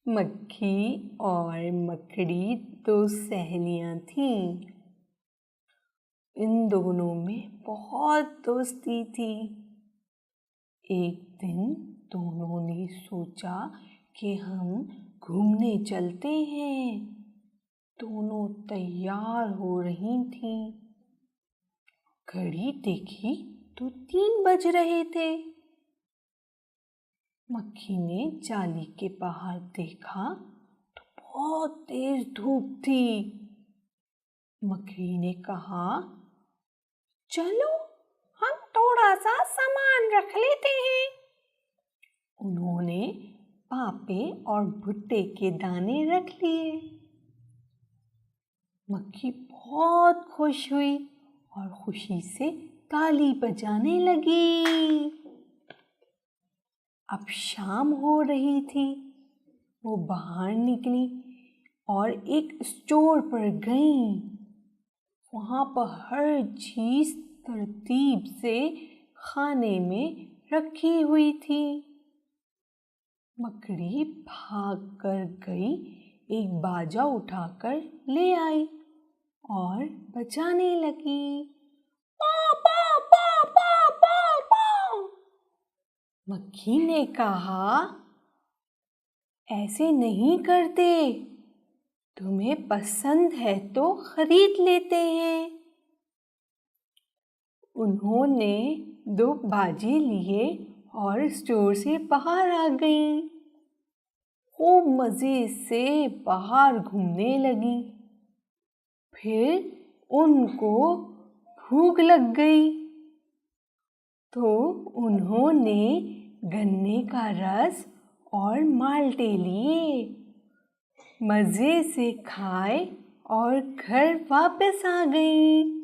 मक्खी और मकड़ी दो सहेलियां थीं। इन दोनों में बहुत दोस्ती थी। एक दिन दोनों ने सोचा कि हम घूमने चलते हैं। दोनों तैयार हो रही थीं। घड़ी देखी तो 3 बज रहे थे। मक्खी ने जाली के बाहर देखा तो बहुत तेज धूप थी। मकड़ी ने कहा, चलो हम थोड़ा सा सामान रख लेते हैं। उन्होंने पापे और भुट्टे के दाने रख लिए। मक्खी बहुत खुश हुई और खुशी से ताली बजाने लगी। अब शाम हो रही थी। वो बाहर निकली और एक स्टोर पर गई। वहाँ पर हर चीज तरतीब से खाने में रखी हुई थी। मकड़ी भाग कर गई, एक बाजा उठाकर ले आई और बजाने लगी। पा पा पा पा पा पा। मक्खी ने कहा, ऐसे नहीं करते, तुम्हें पसंद है तो खरीद लेते हैं। उन्होंने 2 बाजे लिए और स्टोर से बाहर आ गईं। खूब मज़े से बाहर घूमने लगी। फिर उनको भूख लग गई तो उन्होंने गन्ने का रस और माल्टे लिए। मज़े से खाए और घर वापस आ गईं।